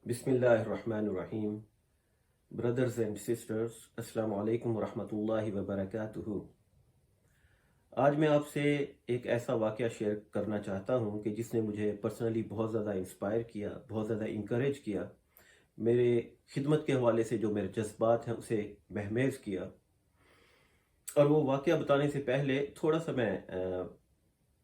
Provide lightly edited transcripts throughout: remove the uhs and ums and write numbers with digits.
बिस्मिल्लाहिर्रहमानिर्रहीम। Brothers and sisters, अस्सलाम वालेकुम वरहमतुल्लाहि वबरकातुहू। आज मैं आपसे एक ऐसा वाक़या शेयर करना चाहता हूँ कि जिसने मुझे पर्सनली बहुत ज़्यादा इंस्पायर किया, बहुत ज़्यादा इंकरेज किया, मेरे खिदमत के हवाले से जो मेरे जज्बात हैं उसे महमेज किया। और वो वाक़या बताने से पहले थोड़ा सा मैं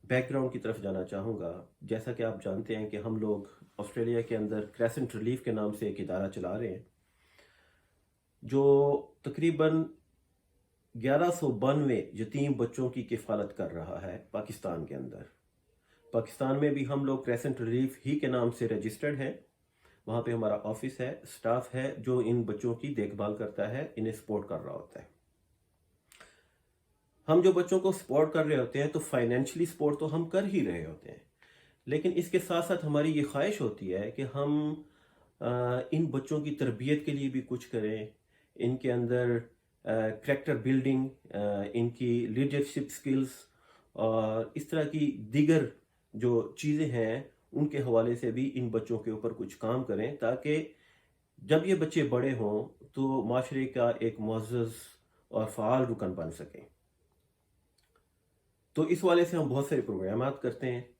बैकग्राउंड की तरफ जाना चाहूँगा। जैसा कि आप जानते हैं कि हम लोग ऑस्ट्रेलिया के अंदर क्रेसेंट रिलीफ के नाम से एक इदारा चला रहे हैं, जो तकरीबन 1192 यतीम बच्चों की किफ़ालत कर रहा है पाकिस्तान के अंदर। पाकिस्तान में भी हम लोग क्रेसेंट रिलीफ ही के नाम से रजिस्टर्ड हैं। वहाँ पे हमारा ऑफिस है, स्टाफ है जो इन बच्चों की देखभाल करता है, इन्हें सपोर्ट कर रहा होता है। हम जो बच्चों को सपोर्ट कर रहे होते हैं तो फाइनेंशियली सपोर्ट तो हम कर ही रहे होते हैं, लेकिन इसके साथ साथ हमारी ये ख्वाहिश होती है कि हम इन बच्चों की तरबियत के लिए भी कुछ करें, इनके अंदर करैक्टर बिल्डिंग, इनकी लीडरशिप स्किल्स और इस तरह की दीगर जो चीज़ें हैं उनके हवाले से भी इन बच्चों के ऊपर कुछ काम करें, ताकि जब ये बच्चे बड़े हों तो माशरे का एक मुअज़्ज़ज़ और फ़ाल रुकन बन सकें। तो इस वाले से हम बहुत सारे प्रोग्रामात करते हैं।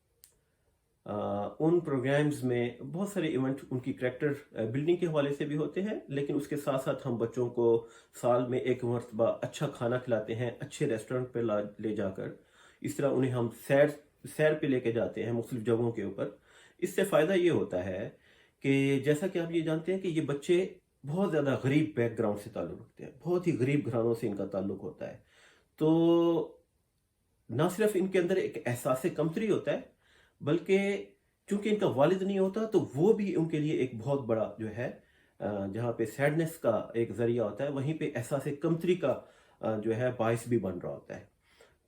उन प्रोग्राम्स में बहुत सारे इवेंट उनकी करैक्टर बिल्डिंग के हवाले से भी होते हैं, लेकिन उसके साथ साथ हम बच्चों को साल में एक मरतबा अच्छा खाना खिलाते हैं, अच्छे रेस्टोरेंट पे ले जाकर। इस तरह उन्हें हम सैर पे लेके जाते हैं मुख्तलिफ जगहों के ऊपर। इससे फ़ायदा ये होता है कि जैसा कि आप ये जानते हैं कि ये बच्चे बहुत ज़्यादा गरीब बैकग्राउंड से ताल्लुक़ रखते हैं, बहुत ही गरीब घरानों से इनका ताल्लुक़ होता है। तो ना सिर्फ इनके अंदर एक एहसास कमतरी होता है, बल्कि चूंकि इनका वालिद नहीं होता तो वो भी उनके लिए एक बहुत बड़ा जो है जहाँ पे सैडनेस का एक ज़रिया होता है, वहीं पे एहसास कमतरी का जो है बाइस भी बन रहा होता है।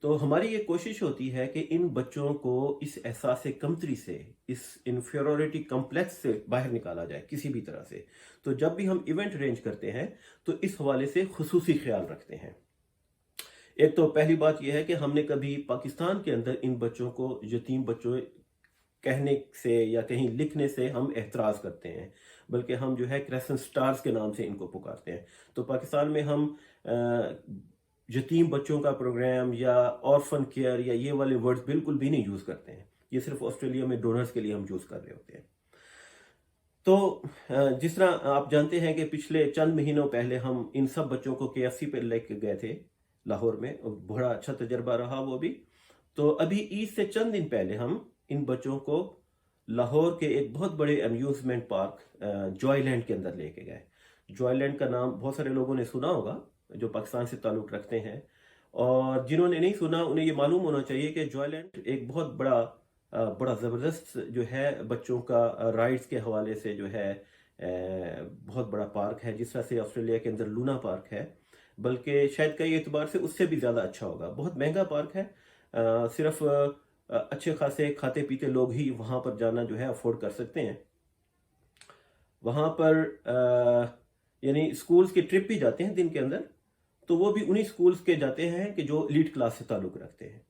तो हमारी ये कोशिश होती है कि इन बच्चों को इस एहसास कमतरी से, इस इन्फीरियरिटी कम्प्लेक्स से बाहर निकाला जाए किसी भी तरह से। तो जब भी हम इवेंट अरेंज करते हैं तो इस हवाले से खुसूसी ख्याल रखते हैं। एक तो पहली बात यह है कि हमने कभी पाकिस्तान के अंदर इन बच्चों को यतीम बच्चों कहने से या कहीं लिखने से हम एतराज़ करते हैं, बल्कि हम जो है क्रेसेंट स्टार्स के नाम से इनको पुकारते हैं। तो पाकिस्तान में हम यतीम बच्चों का प्रोग्राम या ऑर्फन केयर या ये वाले वर्ड्स बिल्कुल भी नहीं यूज़ करते हैं। ये सिर्फ ऑस्ट्रेलिया में डोनर्स के लिए हम यूज़ कर रहे होते हैं। तो जिस तरह आप जानते हैं कि पिछले चंद महीनों पहले हम इन सब बच्चों को KFC पे लेके गए थे लाहौर में, बड़ा अच्छा तजर्बा रहा वो भी। तो अभी ईद से चंद दिन पहले हम इन बच्चों को लाहौर के एक बहुत बड़े अम्यूज़मेंट पार्क जॉयलैंड के अंदर लेके गए। जॉयलैंड का नाम बहुत सारे लोगों ने सुना होगा जो पाकिस्तान से ताल्लुक़ रखते हैं, और जिन्होंने नहीं सुना उन्हें ये मालूम होना चाहिए कि जॉयलैंड एक बहुत बड़ा ज़बरदस्त जो है बच्चों का राइड्स के हवाले से जो है बहुत बड़ा पार्क है। जिस तरह से ऑस्ट्रेलिया के अंदर लूना पार्क है, बल्कि शायद कई एतबार से उससे भी ज़्यादा अच्छा होगा। बहुत महंगा पार्क है, सिर्फ अच्छे खासे खाते पीते लोग ही वहाँ पर जाना जो है अफोर्ड कर सकते हैं। वहाँ पर यानी स्कूल्स के ट्रिप भी जाते हैं दिन के अंदर, तो वो भी उन्हीं स्कूल्स के जाते हैं कि जो एलीट क्लास से ताल्लुक़ रखते हैं।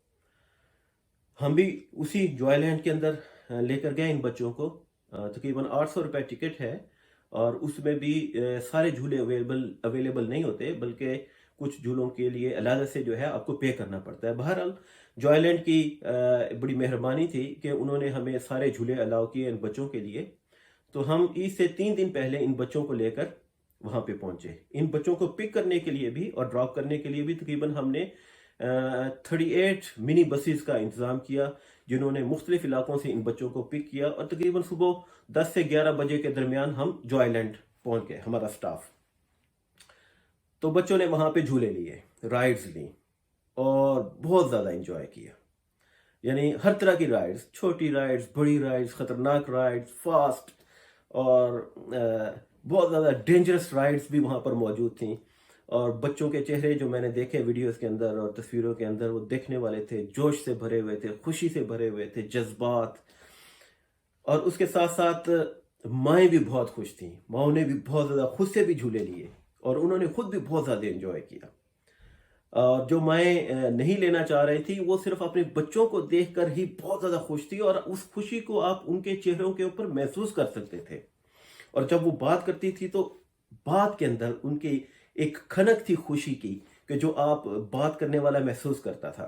हम भी उसी जॉयलैंड के अंदर लेकर गए इन बच्चों को। तकरीबन 800 रुपये टिकट है, और उसमें भी सारे झूले अवेलेबल नहीं होते, बल्कि कुछ झूलों के लिए अलग से जो है आपको पे करना पड़ता है। बहरहाल जॉयलैंड की बड़ी मेहरबानी थी कि उन्होंने हमें सारे झूले अलाउ किए इन बच्चों के लिए। तो हम ईद से 3 दिन पहले इन बच्चों को लेकर वहाँ पे पहुँचे। इन बच्चों को पिक करने के लिए भी और ड्रॉप करने के लिए भी तकरीबन हमने 38 मिनी बसेस का इंतज़ाम किया, जिन्होंने मुख्तलिफ इलाकों से इन बच्चों को पिक किया, और तकरीबन सुबह 10 से 11 बजे के दरमियान हम जॉयलैंड पहुंच गए, हमारा स्टाफ। तो बच्चों ने वहाँ पे झूले लिए, राइड्स ली और बहुत ज़्यादा इंजॉय किया। यानी हर तरह की राइड्स, छोटी राइड्स, बड़ी राइड्स, ख़तरनाक राइड्स, फास्ट और बहुत ज़्यादा डेंजरस राइड्स भी वहाँ पर मौजूद थी। और बच्चों के चेहरे जो मैंने देखे वीडियोस के अंदर और तस्वीरों के अंदर, वो देखने वाले थे, जोश से भरे हुए थे, खुशी से भरे हुए थे, जज्बात। और उसके साथ साथ माएँ भी बहुत खुश थीं, माओं ने भी बहुत ज़्यादा खुद से भी झूले लिए और उन्होंने खुद भी बहुत ज़्यादा एंजॉय किया। और जो माएँ नहीं लेना चाह रही थी वो सिर्फ अपने बच्चों को देखकर ही बहुत ज़्यादा खुश थी, और उस खुशी को आप उनके चेहरों के ऊपर महसूस कर सकते थे। और जब वो बात करती थी तो बात के अंदर उनकी एक खनक थी खुशी की, कि जो आप बात करने वाला महसूस करता था।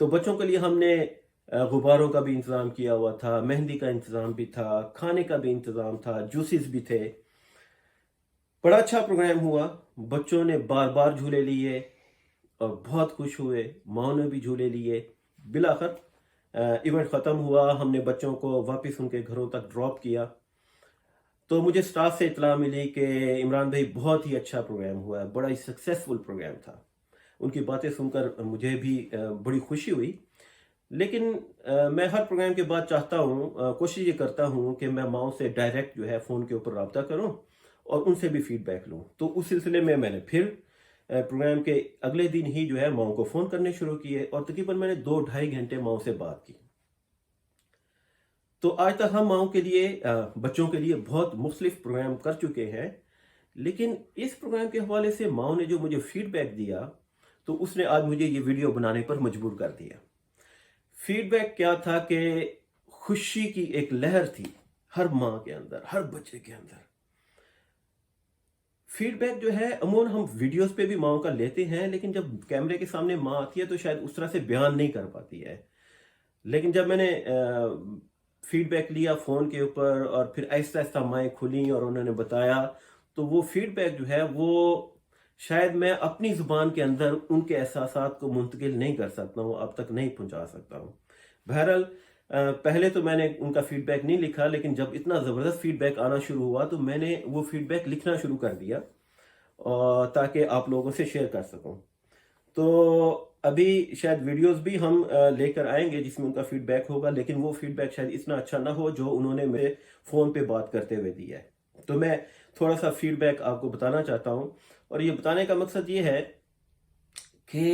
तो बच्चों के लिए हमने गुब्बारों का भी इंतज़ाम किया हुआ था, मेहंदी का इंतज़ाम भी था, खाने का भी इंतज़ाम था, जूसेस भी थे। बड़ा अच्छा प्रोग्राम हुआ। बच्चों ने बार बार झूले लिए और बहुत खुश हुए, माँ ने भी झूले लिए। बिलाखिर इवेंट ख़त्म हुआ, हमने बच्चों को वापस उनके घरों तक ड्रॉप किया। तो मुझे स्टाफ से इतला मिली कि इमरान भाई बहुत ही अच्छा प्रोग्राम हुआ है, बड़ा ही सक्सेसफुल प्रोग्राम था। उनकी बातें सुनकर मुझे भी बड़ी खुशी हुई। लेकिन मैं हर प्रोग्राम के बाद चाहता हूँ, कोशिश ये करता हूँ कि मैं माओ से डायरेक्ट जो है फ़ोन के ऊपर रब्ता करूँ और उनसे भी फीडबैक लूँ। तो उस सिलसिले में मैंने फिर प्रोग्राम के अगले दिन ही जो है माओ को फ़ोन करने शुरू किए और तकरीबन मैंने 2-2.5 घंटे माओ से बात की। तो आज तक हम माओ के लिए, बच्चों के लिए बहुत मुख्तलिफ प्रोग्राम कर चुके हैं। लेकिन इस प्रोग्राम के हवाले से माओ ने जो मुझे फीडबैक दिया, तो उसने आज मुझे ये वीडियो बनाने पर मजबूर कर दिया। फीडबैक क्या था कि खुशी की एक लहर थी हर माँ के अंदर, हर बच्चे के अंदर। फीडबैक जो है अमूमन हम वीडियोस पे भी माँ का लेते हैं, लेकिन जब कैमरे के सामने माँ आती है तो शायद उस तरह से बयान नहीं कर पाती है। लेकिन जब मैंने फीडबैक लिया फ़ोन के ऊपर और फिर आहिस्ता आहिस्ता माएँ खुली और उन्होंने बताया, तो वो फीडबैक जो है वो शायद मैं अपनी ज़ुबान के अंदर उनके एहसासात को मुंतकिल नहीं कर सकता हूँ, अब तक नहीं पहुँचा सकता हूँ। बहरहाल पहले तो मैंने उनका फीडबैक नहीं लिखा, लेकिन जब इतना ज़बरदस्त फीडबैक आना शुरू हुआ तो मैंने वो फीडबैक लिखना शुरू कर दिया, और ताकि आप लोगों से शेयर कर सकूं। तो अभी शायद वीडियोस भी हम लेकर आएंगे जिसमें उनका फीडबैक होगा, लेकिन वो फीडबैक शायद इतना अच्छा ना हो जो उन्होंने मेरे फ़ोन पे बात करते हुए दिया है। तो मैं थोड़ा सा फीडबैक आपको बताना चाहता हूँ, और ये बताने का मकसद ये है कि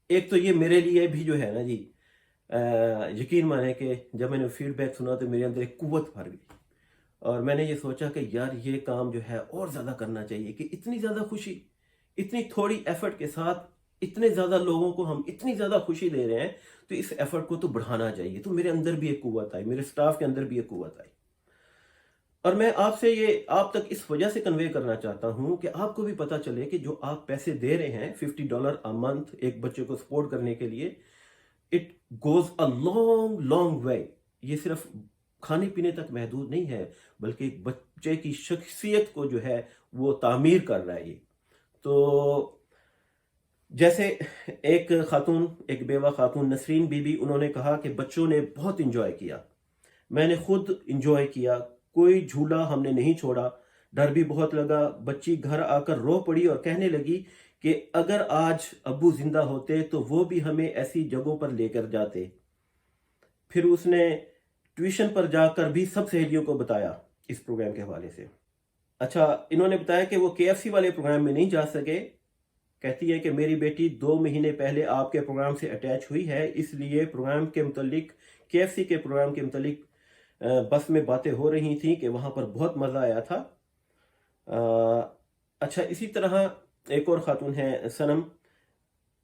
एक तो ये मेरे लिए भी जो है ना जी, यकीन माने कि जब मैंने फीडबैक सुना तो मेरे अंदर एक कुव्वत भर गई, और मैंने ये सोचा कि यार ये काम जो है और ज़्यादा करना चाहिए, कि इतनी ज़्यादा खुशी, इतनी थोड़ी एफर्ट के साथ इतने ज़्यादा लोगों को हम इतनी ज़्यादा खुशी दे रहे हैं, तो इस एफर्ट को तो बढ़ाना चाहिए। तो मेरे अंदर भी एक कुव्वत आई, मेरे स्टाफ के अंदर भी एक कुव्वत आई, और मैं आपसे ये आप तक इस वजह से कन्वे करना चाहता हूँ कि आपको भी पता चले कि जो आप पैसे दे रहे हैं $50 अ मंथ एक बच्चे को सपोर्ट करने के लिए, it goes a long long way. ये सिर्फ खाने पीने तक महदूद नहीं है, बल्कि एक बच्चे की शख्सियत को जो है वो तामीर कर रहा है ये। तो जैसे एक खातून, एक बेवा खातून नसरीन बीबी, उन्होंने कहा कि बच्चों ने बहुत इंजॉय किया, मैंने खुद इंजॉय किया, कोई झूला हमने नहीं छोड़ा, डर भी बहुत लगा। बच्ची घर आकर रो पड़ी और कहने लगी कि अगर आज अब्बू जिंदा होते तो वो भी हमें ऐसी जगहों पर लेकर जाते। फिर उसने ट्यूशन पर जाकर भी सब सहेलियों को बताया इस प्रोग्राम के हवाले से। अच्छा, इन्होंने बताया कि वो केएफसी वाले प्रोग्राम में नहीं जा सके। कहती है कि मेरी बेटी 2 महीने पहले आपके प्रोग्राम से अटैच हुई है, इसलिए प्रोग्राम के मुतल्लिक, केएफसी के प्रोग्राम के मुतल्लिक बस में बातें हो रही थी कि वहाँ पर बहुत मज़ा आया था। अच्छा, इसी तरह एक और ख़ातून है सनम,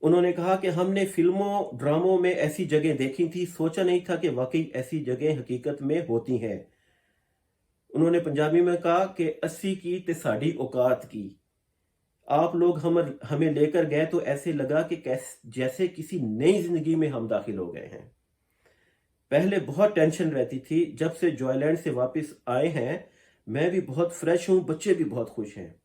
उन्होंने कहा कि हमने फिल्मों ड्रामों में ऐसी जगह देखी थी, सोचा नहीं था कि वाकई ऐसी जगह हकीकत में होती हैं। उन्होंने पंजाबी में कहा कि 80 की ते साड़ी औकात की, आप लोग हमें लेकर गए तो ऐसे लगा कि जैसे किसी नई जिंदगी में हम दाखिल हो गए हैं। पहले बहुत टेंशन रहती थी, जब से जॉयलैंड से वापस आए हैं मैं भी बहुत फ्रेश हूं, बच्चे भी बहुत खुश हैं।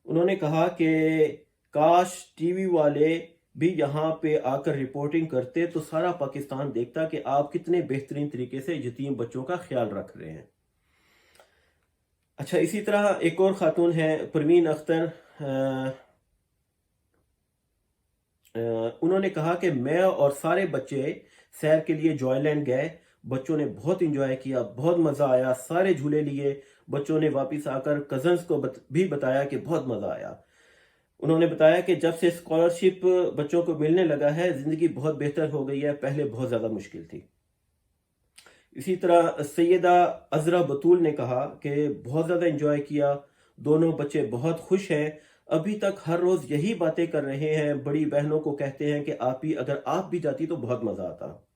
उन्होंने कहा कि काश टीवी वाले भी यहाँ पे आकर रिपोर्टिंग करते तो सारा पाकिस्तान देखता कि आप कितने बेहतरीन तरीके से यतीम बच्चों का ख्याल रख रहे हैं। अच्छा, इसी तरह एक और ख़ातून है परवीन अख्तर, उन्होंने कहा कि मैं और सारे बच्चे सैर के लिए जॉयलैंड गए, बच्चों ने बहुत इंजॉय किया, बहुत मज़ा आया, सारे झूले लिए। बच्चों ने वापस आकर कज़न्स को भी बताया कि बहुत मज़ा आया। उन्होंने बताया कि जब से स्कॉलरशिप बच्चों को मिलने लगा है, ज़िंदगी बहुत बेहतर हो गई है, पहले बहुत ज़्यादा मुश्किल थी। इसी तरह सैयदा अजरा बतूल ने कहा कि बहुत ज़्यादा इंजॉय किया, दोनों बच्चे बहुत खुश हैं, अभी तक हर रोज़ यही बातें कर रहे हैं, बड़ी बहनों को कहते हैं कि अगर आप भी जाती तो बहुत मज़ा आता।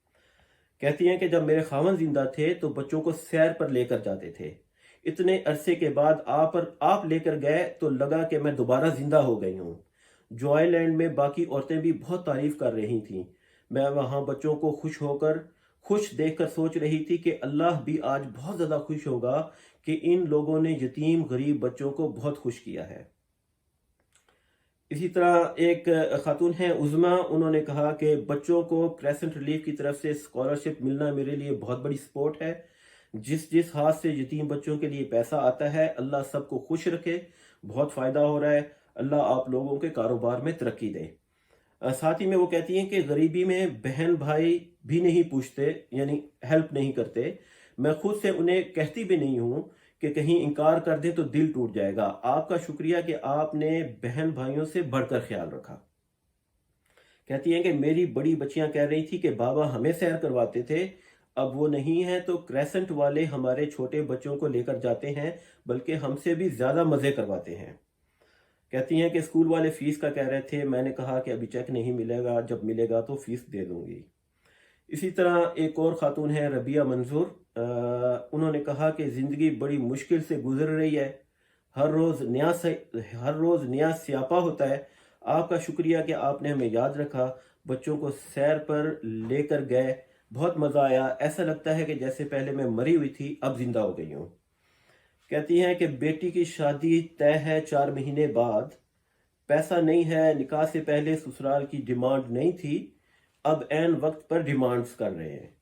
कहती हैं कि जब मेरे खावन जिंदा थे तो बच्चों को सैर पर लेकर जाते थे। इतने अरसे के बाद आप लेकर गए तो लगा कि मैं दोबारा जिंदा हो गई हूँ। जॉयलैंड में बाकी औरतें भी बहुत तारीफ कर रही थीं। मैं वहाँ बच्चों को खुश देखकर सोच रही थी कि अल्लाह भी आज बहुत ज़्यादा खुश होगा कि इन लोगों ने यतीम गरीब बच्चों को बहुत खुश किया है। इसी तरह एक खातून हैं उज़मा, उन्होंने कहा कि बच्चों को क्रेसेंट रिलीफ की तरफ से स्कॉलरशिप मिलना मेरे लिए बहुत बड़ी सपोर्ट है। जिस जिस हाथ से यतीम बच्चों के लिए पैसा आता है, अल्लाह सबको खुश रखे। बहुत फ़ायदा हो रहा है। अल्लाह आप लोगों के कारोबार में तरक्की दे। साथ ही में वो कहती हैं कि गरीबी में बहन भाई भी नहीं पूछते, यानी हेल्प नहीं करते। मैं खुद से उन्हें कहती भी नहीं हूँ कि कहीं इनकार कर दें तो दिल टूट जाएगा। आपका शुक्रिया कि आपने बहन भाइयों से बढ़कर ख्याल रखा। कहती हैं कि मेरी बड़ी बच्चियां कह रही थी कि बाबा हमें सैर करवाते थे, अब वो नहीं है तो क्रेसेंट वाले हमारे छोटे बच्चों को लेकर जाते हैं, बल्कि हमसे भी ज़्यादा मज़े करवाते हैं। कहती हैं कि स्कूल वाले फीस का कह रहे थे, मैंने कहा कि अभी चेक नहीं मिलेगा, जब मिलेगा तो फीस दे दूंगी। इसी तरह एक और खातून है रबिया मंजूर, उन्होंने कहा कि ज़िंदगी बड़ी मुश्किल से गुजर रही है। हर रोज़ नया स्यापा होता है। आपका शुक्रिया कि आपने हमें याद रखा, बच्चों को सैर पर लेकर गए, बहुत मज़ा आया। ऐसा लगता है कि जैसे पहले मैं मरी हुई थी, अब जिंदा हो गई हूँ। कहती हैं कि बेटी की शादी तय है 4 महीने बाद, पैसा नहीं है, निकाह से पहले ससुराल की डिमांड नहीं थी, अब ऐन वक्त पर डिमांड्स कर रहे हैं।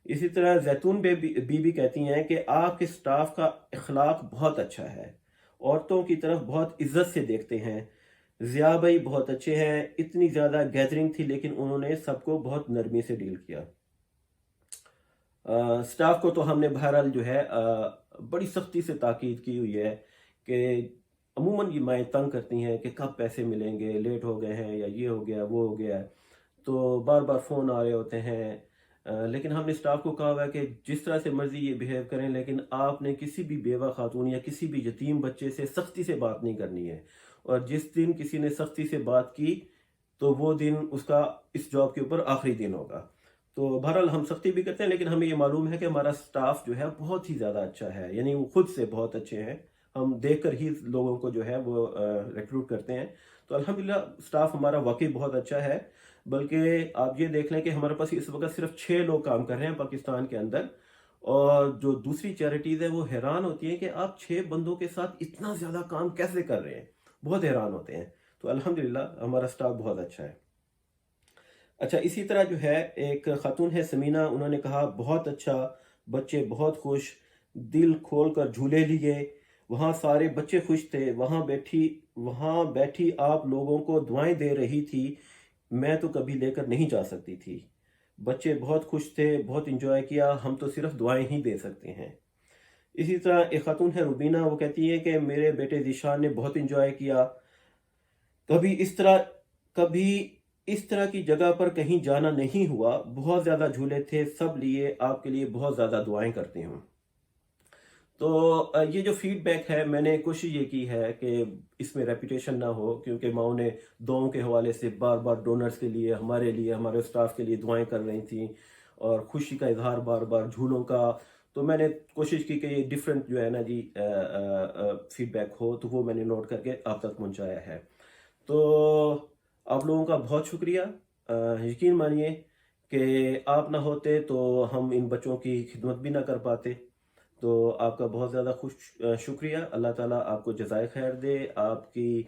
इसी तरह जैतून बीबी कहती हैं कि आपके स्टाफ का इखलाक बहुत अच्छा है, औरतों की तरफ बहुत इज्जत से देखते हैं। जिया भाई बहुत अच्छे हैं, इतनी ज़्यादा गैदरिंग थी लेकिन उन्होंने सबको बहुत नरमी से डील किया। स्टाफ को तो हमने बहरहाल जो है बड़ी सख्ती से ताकीद की हुई है कि अमूमन ये माएँ तंग करती हैं कि कब पैसे मिलेंगे, लेट हो गए हैं या ये हो गया वो हो गया है, तो बार बार फ़ोन आ रहे होते हैं। लेकिन हमने स्टाफ को कहा हुआ है कि जिस तरह से मर्ज़ी ये बिहेव करें, लेकिन आपने किसी भी बेवा खातून या किसी भी यतीम बच्चे से सख्ती से बात नहीं करनी है। और जिस दिन किसी ने सख्ती से बात की तो वो दिन उसका इस जॉब के ऊपर आखिरी दिन होगा। तो बहरहाल हम सख्ती भी करते हैं, लेकिन हमें ये मालूम है कि हमारा स्टाफ जो है बहुत ही ज़्यादा अच्छा है, यानी वो खुद से बहुत अच्छे हैं। हम देखकर ही लोगों को जो है वो रिक्रूट करते हैं। तो अल्हम्दुलिल्लाह स्टाफ हमारा वाकई बहुत अच्छा है। बल्कि आप ये देख लें कि हमारे पास इस वक्त सिर्फ 6 लोग काम कर रहे हैं पाकिस्तान के अंदर। और जो दूसरी चैरिटीज़ है वो हैरान होती हैं कि आप 6 बंदों के साथ इतना ज़्यादा काम कैसे कर रहे हैं, बहुत हैरान होते हैं। तो अल्हम्दुलिल्लाह हमारा स्टाफ बहुत अच्छा है। अच्छा, इसी तरह जो है एक खातून है समीना, उन्होंने कहा बहुत अच्छा, बच्चे बहुत खुश, दिल खोल कर झूले लिए, वहाँ सारे बच्चे खुश थे, वहाँ बैठी आप लोगों को दुआएं दे रही थी, मैं तो कभी लेकर नहीं जा सकती थी। बच्चे बहुत खुश थे, बहुत इंजॉय किया, हम तो सिर्फ दुआएं ही दे सकते हैं। इसी तरह एक खातून है रुबीना, वो कहती है कि मेरे बेटे ज़ीशान ने बहुत इंजॉय किया, कभी इस तरह कभी इस तरह की जगह पर कहीं जाना नहीं हुआ, बहुत ज़्यादा झूले थे, सब लिए आपके लिए बहुत ज़्यादा दुआएं करती हूँ। तो ये जो फीडबैक है, मैंने कोशिश ये की है कि इसमें रेपुटेशन ना हो, क्योंकि माओ ने दुआओं के हवाले से बार बार डोनर्स के लिए, हमारे स्टाफ के लिए दुआएं कर रही थी और खुशी का इजहार बार बार झूलों का। तो मैंने कोशिश की कि ये डिफरेंट जो है ना जी फीडबैक हो, तो वो मैंने नोट करके आप तक पहुंचाया है। तो आप लोगों का बहुत शुक्रिया। यकीन मानिए कि आप ना होते तो हम इन बच्चों की खिदमत भी ना कर पाते। तो आपका बहुत ज़्यादा शुक्रिया। अल्लाह ताला आपको जज़ाए खैर दे, आपकी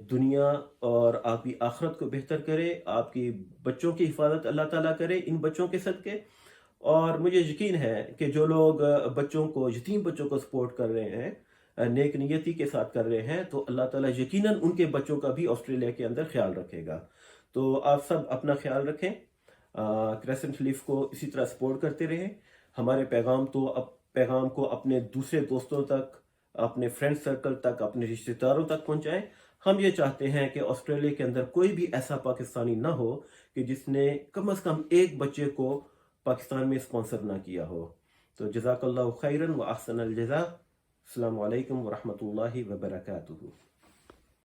दुनिया और आपकी आखिरत को बेहतर करे, आपकी बच्चों की हिफाजत अल्लाह ताला करे इन बच्चों के सदके। और मुझे यकीन है कि जो लोग यतीम बच्चों को सपोर्ट कर रहे हैं, नेक नियति के साथ कर रहे हैं, तो अल्लाह ताला यकीनन उनके बच्चों का भी ऑस्ट्रेलिया के अंदर ख्याल रखेगा। तो आप सब अपना ख्याल रखें, क्रेसेंट लीफ को इसी तरह सपोर्ट करते रहें। हमारे पैगाम को अपने दूसरे दोस्तों तक, अपने फ्रेंड सर्कल तक, अपने रिश्तेदारों तक पहुंचाएं। हम ये चाहते हैं कि ऑस्ट्रेलिया के अंदर कोई भी ऐसा पाकिस्तानी ना हो कि जिसने कम से कम एक बच्चे को पाकिस्तान में स्पॉन्सर ना किया हो। तो जज़ाकल्लाहु खैरन व अहसनल जज़ा। अस्सलामु अलैकुम व रहमतुल्लाहि व बरकातुहू।